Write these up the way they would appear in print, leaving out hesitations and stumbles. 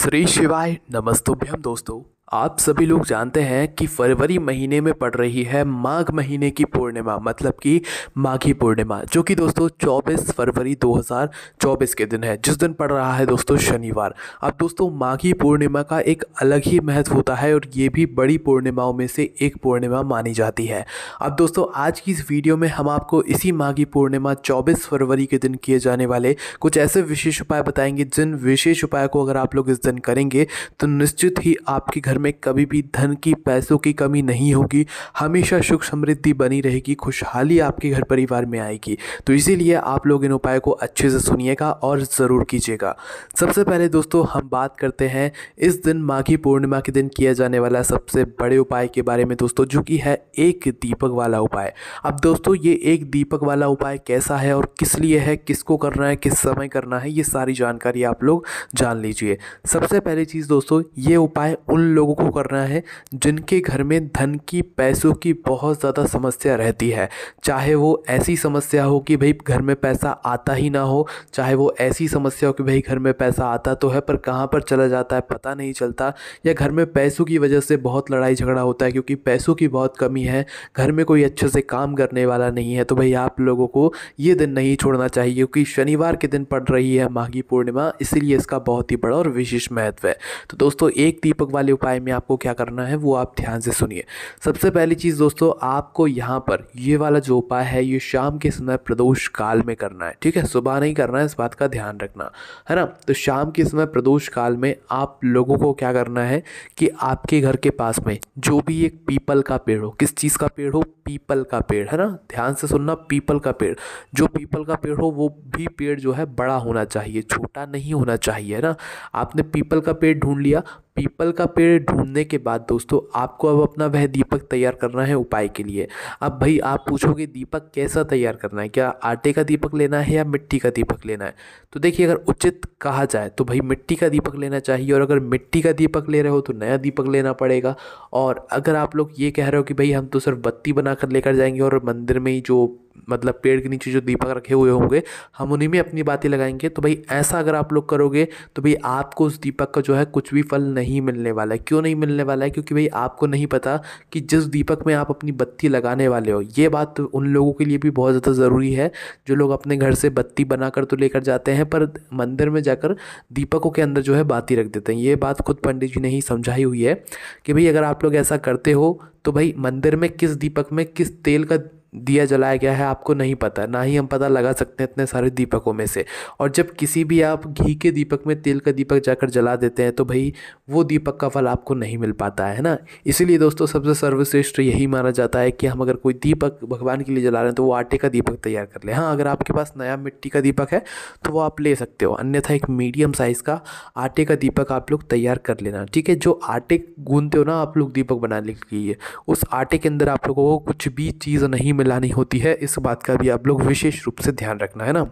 श्री शिवाय नमस्तुभ्यम दोस्तों। आप सभी लोग जानते हैं कि फरवरी महीने में पड़ रही है माघ महीने की पूर्णिमा, मतलब कि माघी पूर्णिमा, जो कि दोस्तों 24 फरवरी 2024 के दिन है, जिस दिन पड़ रहा है दोस्तों शनिवार। अब दोस्तों माघी पूर्णिमा का एक अलग ही महत्व होता है और ये भी बड़ी पूर्णिमाओं में से एक पूर्णिमा मानी जाती है। अब दोस्तों आज की इस वीडियो में हम आपको इसी माघी पूर्णिमा 24 फरवरी के दिन किए जाने वाले कुछ ऐसे विशेष उपाय बताएंगे, जिन विशेष उपाय को अगर आप लोग इस दिन करेंगे तो निश्चित ही आपके घर में कभी भी धन की, पैसों की कमी नहीं होगी। हमेशा सुख समृद्धि बनी रहेगी, खुशहाली आपके घर परिवार में आएगी। तो इसीलिए आप लोग इन उपायों को अच्छे से सुनिएगा और ज़रूर कीजिएगा। सबसे पहले दोस्तों हम बात करते हैं इस दिन माघी पूर्णिमा के दिन किया जाने वाला सबसे बड़े उपाय के बारे में दोस्तों, जो कि है एक दीपक वाला उपाय। अब दोस्तों ये एक दीपक वाला उपाय कैसा है और किस लिए है, किसको करना है, किस समय करना है, ये सारी जानकारी आप लोग जान लीजिए। सबसे पहली चीज़ दोस्तों, ये उपाय उन लोगों को करना है जिनके घर में धन की, पैसों की बहुत ज़्यादा समस्या रहती है। चाहे वो ऐसी समस्या हो कि भाई घर में पैसा आता ही ना हो, चाहे वो ऐसी समस्या हो कि भाई घर में पैसा आता तो है पर कहाँ पर चला जाता है पता नहीं चलता, या घर में पैसों की वजह से बहुत लड़ाई झगड़ा होता है क्योंकि पैसों की बहुत कमी है, घर में कोई अच्छे से काम करने वाला नहीं है। तो भाई आप लोगों को ये दिन नहीं छोड़ना चाहिए क्योंकि शनिवार के दिन पड़ रही है माघी पूर्णिमा, इसीलिए इसका बहुत ही बड़ा और विशेष महत्व है। तो दोस्तों एक दीपक वाले उपाय में आपको क्या करना है वो आप ध्यान से सुनिए। सबसे पहली चीज़ दोस्तों, आपको यहाँ पर ये वाला जो उपाय है ये शाम के समय प्रदोष काल में करना है, ठीक है। सुबह नहीं करना है, इस बात का ध्यान रखना है ना। तो शाम के समय प्रदोष काल में आप लोगों को क्या करना है कि आपके घर के पास में जो भी एक पीपल का पेड़ हो, किस चीज़ का पेड़ हो, पीपल का पेड़, है ना, ध्यान से सुनना, पीपल का पेड़, जो पीपल का पेड़ हो वो भी पेड़ जो है बड़ा होना चाहिए, छोटा नहीं होना चाहिए, है ना। आपने पीपल का पेड़ ढूंढ लिया। पीपल का पेड़ ढूंढने के बाद दोस्तों आपको अब अपना वह दीपक तैयार करना है उपाय के लिए। अब भाई आप पूछोगे दीपक कैसा तैयार करना है, क्या आटे का दीपक लेना है या मिट्टी का दीपक लेना है? तो देखिए अगर उचित कहा जाए तो भाई मिट्टी का दीपक लेना चाहिए, और अगर मिट्टी का दीपक ले रहे हो तो नया दीपक लेना पड़ेगा। और अगर आप लोग ये कह रहे हो कि भाई हम तो सिर्फ बत्ती बनाकर लेकर जाएंगे और मंदिर में ही जो मतलब पेड़ के नीचे जो दीपक रखे हुए होंगे हम उन्हीं में अपनी बातें लगाएंगे, तो भाई ऐसा अगर आप लोग करोगे तो भाई आपको उस दीपक का जो है कुछ भी फल नहीं मिलने वाला है। क्यों नहीं मिलने वाला है? क्योंकि भाई आपको नहीं पता कि जिस दीपक में आप अपनी बत्ती लगाने वाले हो, ये बात उन लोगों के लिए भी बहुत ज़्यादा ज़रूरी है जो लोग अपने घर से बत्ती बनाकर तो लेकर जाते हैं पर मंदिर में जाकर दीपकों के अंदर जो है बाती रख देते हैं। ये बात खुद पंडित जी ने ही समझाई हुई है कि भाई अगर आप लोग ऐसा करते हो तो भाई मंदिर में किस दीपक में किस तेल का दिया जलाया गया है आपको नहीं पता, ना ही हम पता लगा सकते हैं इतने सारे दीपकों में से। और जब किसी भी आप घी के दीपक में तेल का दीपक जाकर जला देते हैं तो भाई वो दीपक का फल आपको नहीं मिल पाता है ना। इसीलिए दोस्तों सबसे सर्वश्रेष्ठ यही माना जाता है कि हम अगर कोई दीपक भगवान के लिए जला रहे हैं तो वो आटे का दीपक तैयार कर ले। हाँ, अगर आपके पास नया मिट्टी का दीपक है तो वो आप ले सकते हो, अन्यथा एक मीडियम साइज़ का आटे का दीपक आप लोग तैयार कर लेना, ठीक है। जो आटे गूंदते हो ना आप लोग दीपक बनाने के लिए, उस आटे के अंदर आप लोगों को कुछ भी चीज़ नहीं मिलानी होती है, इस बात का भी आप लोग विशेष रूप से ध्यान रखना, है ना।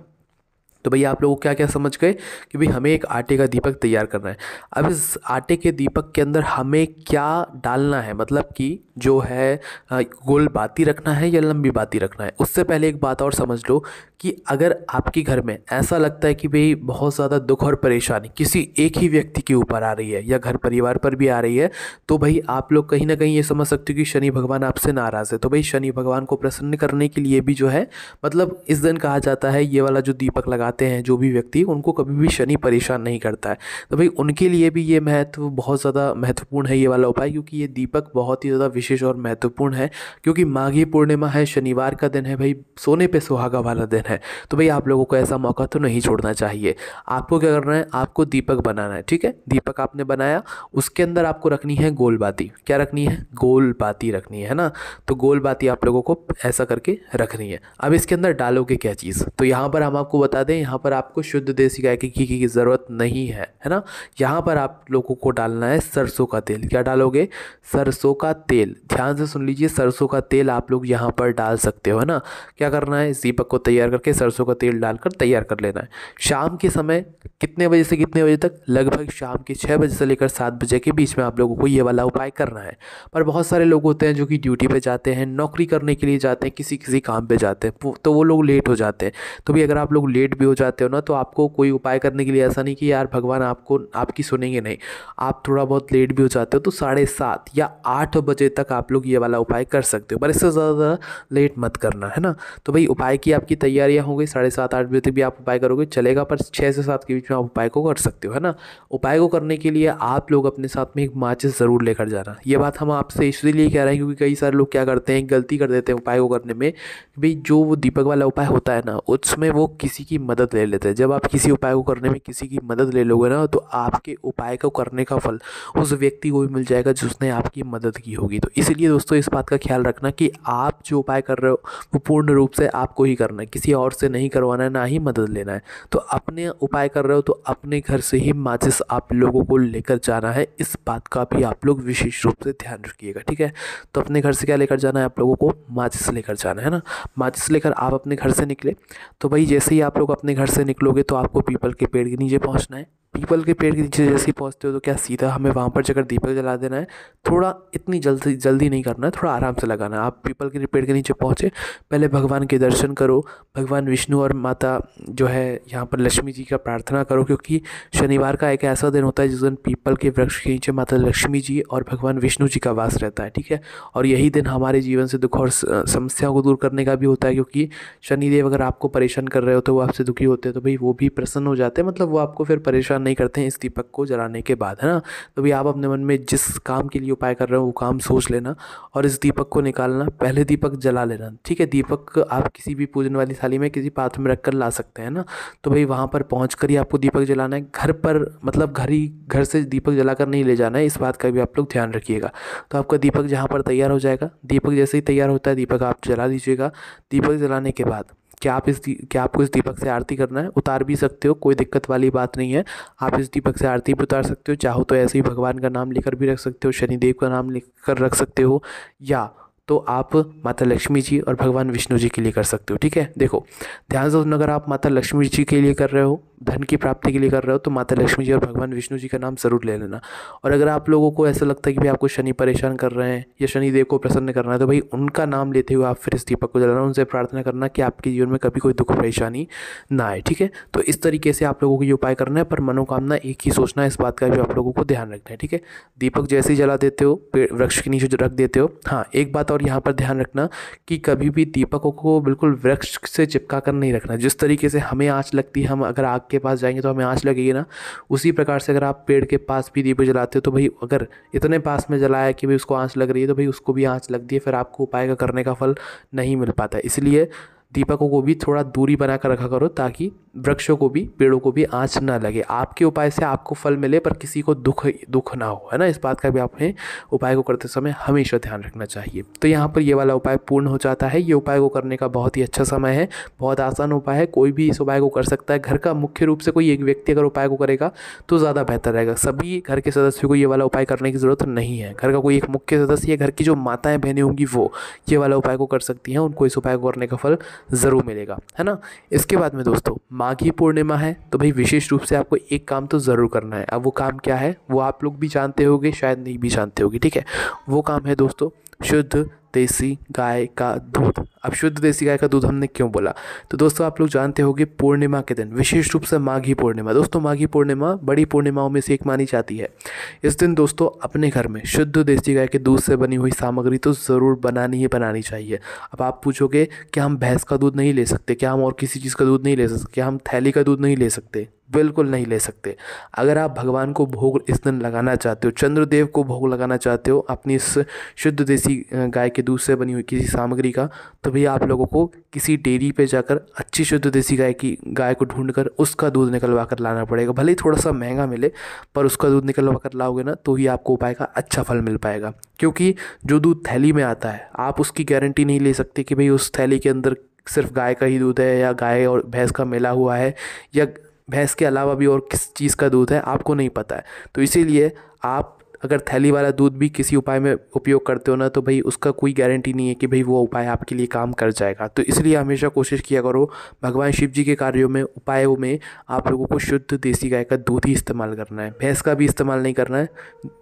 तो भैया आप लोग क्या क्या समझ गए कि भाई हमें एक आटे का दीपक तैयार करना है। अब इस आटे के दीपक के अंदर हमें क्या डालना है, मतलब कि जो है गोल बाती रखना है या लंबी बाती रखना है। उससे पहले एक बात और समझ लो कि अगर आपके घर में ऐसा लगता है कि भाई बहुत ज़्यादा दुख और परेशानी किसी एक ही व्यक्ति के ऊपर आ रही है या घर परिवार पर भी आ रही है, तो भाई आप लोग कहीं ना कहीं ये समझ सकते हो कि शनि भगवान आपसे नाराज़ है। तो भाई शनि भगवान को प्रसन्न करने के लिए भी जो है मतलब इस दिन कहा जाता है ये वाला जो दीपक लगाते हैं जो भी व्यक्ति, उनको कभी भी शनि परेशान नहीं करता है। तो भाई उनके लिए भी ये महत्व बहुत ज़्यादा महत्वपूर्ण है ये वाला उपाय, क्योंकि ये दीपक बहुत ही ज़्यादा विशेष और महत्वपूर्ण है। क्योंकि माघी पूर्णिमा है, शनिवार का दिन है, भाई सोने पे सुहागा वाला दिन है। तो भाई आप लोगों को ऐसा मौका तो नहीं छोड़ना चाहिए। आपको क्या करना है, आपको दीपक बनाना है, ठीक है। दीपक आपने बनाया, उसके अंदर आपको रखनी है गोल बाती। क्या रखनी है? गोल बाती रखनी है ना। तो गोल बाती आप लोगों को ऐसा करके रखनी है। अब इसके अंदर डालोगे क्या चीज़, तो यहाँ पर हम आपको बता दें, यहाँ पर आपको शुद्ध देसी गाय के घी की ज़रूरत नहीं है, है ना। यहाँ पर आप लोगों को डालना है सरसों का तेल। क्या डालोगे? सरसों का तेल। ध्यान से सुन लीजिए, सरसों का तेल आप लोग यहाँ पर डाल सकते हो, है ना। क्या करना है, इस दीपक को तैयार करके सरसों का तेल डालकर तैयार कर लेना है। शाम के समय कितने बजे से कितने बजे तक? लगभग शाम के 6 बजे से लेकर 7 बजे के बीच में आप लोगों को ये वाला उपाय करना है। पर बहुत सारे लोग होते हैं जो कि ड्यूटी पे जाते हैं, नौकरी करने के लिए जाते हैं, किसी किसी काम पे जाते हैं, तो वो लोग लेट हो जाते हैं। तो भी अगर आप लोग लेट भी हो जाते हो ना, तो आपको कोई उपाय करने के लिए ऐसा नहीं कि यार भगवान आपको आपकी सुनेंगे, नहीं। आप थोड़ा बहुत लेट भी हो जाते हो तो 7:30 या 8 बजे तक आप लोग ये वाला उपाय कर सकते हो, पर इससे ज़्यादा लेट मत करना, है ना। तो भाई उपाय की आपकी तैयारियां हो गई, 7:30-8 बजे तक भी आप उपाय करोगे चलेगा, पर 6 से 7 के बीच में आप उपाय को कर सकते हो, है ना। उपाय को करने के लिए आप लोग अपने साथ में एक माचिस ज़रूर लेकर जाना। ये बात हम आपसे इसलिए कह रहे हैं क्योंकि कई सारे लोग क्या करते हैं, गलती कर देते हैं उपाय को करने में। भाई जो वो दीपक वाला उपाय होता है ना, उसमें वो किसी की मदद ले लेते हैं। जब आप किसी उपाय को करने में किसी की मदद ले लोगे ना, तो आपके उपाय को करने का फल उस व्यक्ति को भी मिल जाएगा जिसने आपकी मदद की होगी। तो इसीलिए दोस्तों इस बात का ख्याल रखना कि आप जो उपाय कर रहे हो वो पूर्ण रूप से आपको ही करना है, किसी और से नहीं करवाना है, ना ही मदद लेना है। तो अपने उपाय कर रहे हो तो अपने घर से ही माचिस आप लोगों को लेकर जाना है, इस बात का भी आप लोग विशेष रूप से ध्यान रखिएगा, ठीक है। तो अपने घर से क्या लेकर जाना है, आप लोगों को माचिस लेकर जाना है ना। माचिस लेकर आप अपने घर से निकले, तो भाई जैसे ही आप लोग अपने घर से निकलोगे तो आपको पीपल के पेड़ के नीचे पहुंचना है। पीपल के पेड़ के नीचे जैसे ही पहुंचते हो तो क्या सीधा हमें वहाँ पर जाकर दीपक जला देना है। थोड़ा इतनी जल्दी जल्दी नहीं करना है, थोड़ा आराम से लगाना है। आप पीपल के पेड़ के नीचे पहुँचे, पहले भगवान के दर्शन करो, भगवान विष्णु और माता जो है यहाँ पर लक्ष्मी जी का प्रार्थना करो, क्योंकि शनिवार का एक ऐसा दिन होता है जिस दिन पीपल के वृक्ष के नीचे माता लक्ष्मी जी और भगवान विष्णु जी का वास रहता है, ठीक है। और यही दिन हमारे जीवन से दुख और समस्याओं को दूर करने का भी होता है, क्योंकि शनिदेव अगर आपको परेशान कर रहे हो तो वो आपसे दुखी होते हैं, तो भाई वो भी प्रसन्न हो जाते हैं, मतलब वो आपको फिर परेशान नहीं करते हैं इस दीपक को जलाने के बाद, है ना। तो भाई आप अपने मन में जिस काम के लिए उपाय कर रहे हो वो काम सोच लेना और इस दीपक को निकालना, पहले दीपक जला लेना, ठीक है। दीपक आप किसी भी पूजन वाली थाली में किसी पात्र में रख कर ला सकते हैं ना। तो भाई वहाँ पर पहुँच कर ही आपको दीपक जलाना है। घर पर मतलब घर से दीपक जलाकर नहीं ले जाना है, इस बात का भी आप लोग ध्यान रखिएगा। तो आपका दीपक जहाँ पर तैयार हो जाएगा, दीपक जैसे ही तैयार होता है दीपक आप जला दीजिएगा। दीपक जलाने के बाद क्या आपको इस दीपक से आरती करना है, उतार भी सकते हो, कोई दिक्कत वाली बात नहीं है। आप इस दीपक से आरती भी उतार सकते हो, चाहो तो ऐसे ही भगवान का नाम लेकर भी रख सकते हो, शनिदेव का नाम लेकर रख सकते हो, या तो आप माता लक्ष्मी जी और भगवान विष्णु जी के लिए कर सकते हो, ठीक है। देखो ध्यान से सुनना, अगर आप माता लक्ष्मी जी के लिए कर रहे हो, धन की प्राप्ति के लिए कर रहे हो, तो माता लक्ष्मी जी और भगवान विष्णु जी का नाम ज़रूर ले लेना। और अगर आप लोगों को ऐसा लगता है कि भाई आपको शनि परेशान कर रहे हैं या शनिदेव को प्रसन्न करना है, तो भाई उनका नाम लेते हुए आप फिर इस दीपक को जलाना, उनसे प्रार्थना करना कि आपके जीवन में कभी कोई दुख परेशानी ना आए, ठीक है। तो इस तरीके से आप लोगों को ये उपाय करना है, पर मनोकामना एक ही सोचना है, इस बात का भी आप लोगों को ध्यान रखना है, ठीक है। दीपक जैसे ही जला देते हो, वृक्ष के नीचे रख देते हो। हाँ, एक बात और यहाँ पर ध्यान रखना कि कभी भी दीपकों को बिल्कुल वृक्ष से चिपका कर नहीं रखना। जिस तरीके से हमें आँच लगती है, हम अगर आग के पास जाएंगे तो हमें आँच लगेगी ना, उसी प्रकार से अगर आप पेड़ के पास भी दीपक जलाते हो तो भाई अगर इतने पास में जलाया कि भाई उसको आँच लग रही है, तो भाई उसको भी आँच लगती है, फिर आपको उपाय का करने का फल नहीं मिल पाता है। इसलिए दीपकों को भी थोड़ा दूरी बना कर रखा करो, ताकि वृक्षों को भी पेड़ों को भी आँच ना लगे। आपके उपाय से आपको फल मिले पर किसी को दुख ना हो, है ना। इस बात का भी आपने उपाय को करते समय हमेशा ध्यान रखना चाहिए। तो यहाँ पर ये वाला उपाय पूर्ण हो जाता है। ये उपाय को करने का बहुत ही अच्छा समय है, बहुत आसान उपाय है, कोई भी इस उपाय को कर सकता है। घर का मुख्य रूप से कोई एक व्यक्ति अगर उपाय को करेगा तो ज़्यादा बेहतर रहेगा। सभी घर के सदस्यों को ये वाला उपाय करने की ज़रूरत नहीं है। घर का कोई एक मुख्य सदस्य, घर की जो माताएँ बहनें होंगी वो ये वाला उपाय को कर सकती हैं, उनको इस उपाय को करने का फल ज़रूर मिलेगा, है ना। इसके बाद में दोस्तों माघी पूर्णिमा है, तो भाई विशेष रूप से आपको एक काम तो ज़रूर करना है। अब वो काम क्या है वो आप लोग भी जानते होंगे, शायद नहीं भी जानते होंगे, ठीक है। वो काम है दोस्तों शुद्ध देसी गाय का दूध। अब शुद्ध देसी गाय का दूध हमने क्यों बोला, तो दोस्तों आप लोग जानते होंगे पूर्णिमा के दिन, विशेष रूप से माघी पूर्णिमा। दोस्तों माघी पूर्णिमा बड़ी पूर्णिमाओं में से एक मानी जाती है। इस दिन दोस्तों अपने घर में शुद्ध देसी गाय के दूध से बनी हुई सामग्री तो ज़रूर बनानी ही बनानी चाहिए। अब आप पूछोगे क्या हम भैंस का दूध नहीं ले सकते, क्या हम और किसी चीज़ का दूध नहीं ले सकते, क्या हम थैली का दूध नहीं ले सकते? बिल्कुल नहीं ले सकते। अगर आप भगवान को भोग इस दिन लगाना चाहते हो, चंद्रदेव को भोग लगाना चाहते हो अपनी इस शुद्ध देसी गाय के दूध से बनी हुई किसी सामग्री का, तो भैया आप लोगों को किसी डेयरी पे जाकर अच्छी शुद्ध देसी गाय को ढूंढकर उसका दूध निकलवा कर लाना पड़ेगा। भले ही थोड़ा सा महंगा मिले, पर उसका दूध निकलवा कर लाओगे ना तो ही आपको उपाय का अच्छा फल मिल पाएगा। क्योंकि जो दूध थैली में आता है आप उसकी गारंटी नहीं ले सकते कि भाई उस थैली के अंदर सिर्फ गाय का ही दूध है, या गाय और भैंस का मिला हुआ है, या भैंस के अलावा भी और किस चीज़ का दूध है, आपको नहीं पता है। तो इसीलिए आप अगर थैली वाला दूध भी किसी उपाय में उपयोग करते हो ना, तो भाई उसका कोई गारंटी नहीं है कि भाई वो उपाय आपके लिए काम कर जाएगा। तो इसलिए हमेशा कोशिश किया करो भगवान शिव जी के कार्यों में, उपायों में आप लोगों को शुद्ध देसी गाय का दूध ही इस्तेमाल करना है, भैंस का भी इस्तेमाल नहीं करना है।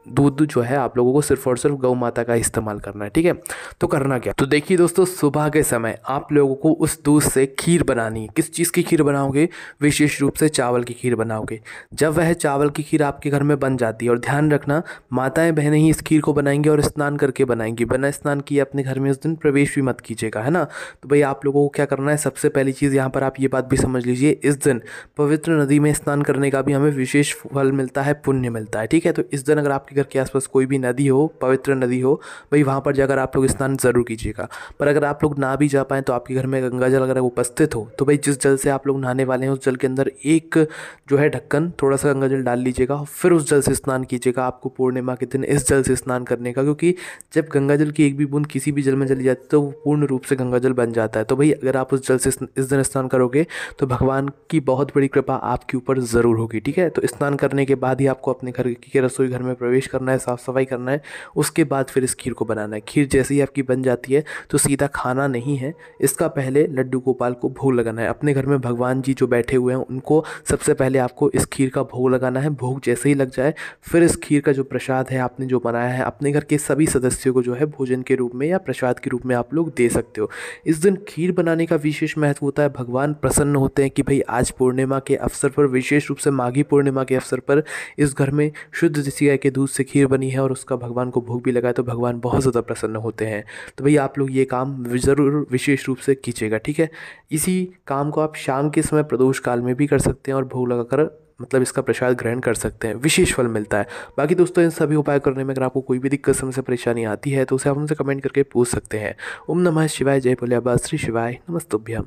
दूध जो है आप लोगों को सिर्फ और सिर्फ गौ माता का इस्तेमाल करना है, ठीक है। तो करना क्या, तो देखिए दोस्तों, सुबह के समय आप लोगों को उस दूध से खीर बनानी है। किस चीज़ की खीर बनाओगे, विशेष रूप से चावल की खीर बनाओगे। जब वह चावल की खीर आपके घर में बन जाती है, और ध्यान रखना माताएं बहनें ही इस खीर को बनाएंगी और स्नान करके बनाएंगी, बिना स्नान किए अपने घर में उस दिन प्रवेश भी मत कीजिएगा, है ना। तो भाई आप लोगों को क्या करना है, सबसे पहली चीज़ यहाँ पर आप ये बात भी समझ लीजिए, इस दिन पवित्र नदी में स्नान करने का भी हमें विशेष फल मिलता है, पुण्य मिलता है, ठीक है। तो इस दिन अगर आपके घर के आसपास कोई भी नदी हो, पवित्र नदी हो, भाई वहाँ पर जाकर आप लोग स्नान ज़रूर कीजिएगा। पर अगर आप लोग ना भी जा पाएँ तो आपके घर में गंगा जल अगर उपस्थित हो, तो भाई जिस जल से आप लोग नहाने वाले हैं उस जल के अंदर एक जो है ढक्कन थोड़ा सा गंगा जल डाल लीजिएगा, फिर उस जल से स्नान कीजिएगा। आपको पूर्णिमा के दिन इस जल से स्नान करने का, क्योंकि जब गंगा जल की एक भी बूंद किसी भी जल में चली जाती है तो वो पूर्ण रूप से गंगा जल बन जाता है। तो भाई अगर आप उस जल से इस दिन स्नान करोगे तो भगवान की बहुत बड़ी कृपा आपके ऊपर ज़रूर होगी, ठीक है। तो स्नान करने के बाद ही आपको अपने घर के रसोई घर में प्रवेश करना है, साफ़ सफाई करना है, उसके बाद फिर इस खीर को बनाना है। खीर जैसे ही आपकी बन जाती है तो सीधा खाना नहीं है, इसका पहले लड्डू गोपाल को भोग लगाना है। अपने घर में भगवान जी जो बैठे हुए हैं उनको सबसे पहले आपको इस खीर का भोग लगाना है। भोग जैसे ही लग जाए फिर इस खीर का जो प्रसाद है आपने जो बनाया है, अपने घर के सभी सदस्यों को जो है भोजन के रूप में या प्रसाद के रूप में आप लोग दे सकते हो। इस दिन खीर बनाने का विशेष महत्व होता है। भगवान प्रसन्न होते हैं कि भाई आज पूर्णिमा के अवसर पर, विशेष रूप से माघी पूर्णिमा के अवसर पर इस घर में शुद्ध देसी गाय के दूध से खीर बनी है और उसका भगवान को भोग भी लगा है, तो भगवान बहुत ज़्यादा प्रसन्न होते हैं। तो भाई आप लोग ये काम ज़रूर विशेष रूप से कीजिएगा, ठीक है। इसी काम को आप शाम के समय प्रदोष काल में भी कर सकते हैं और भोग लगाकर मतलब इसका प्रसाद ग्रहण कर सकते हैं, विशेष फल मिलता है। बाकी दोस्तों इन सभी उपाय करने में अगर आपको कोई भी दिक्कत, समस्या, परेशानी आती है तो उसे आप हमसे कमेंट करके पूछ सकते हैं। ओम नमः शिवाय, जय भोले बाबा, श्री शिवाय, नमस्तुभ्यम।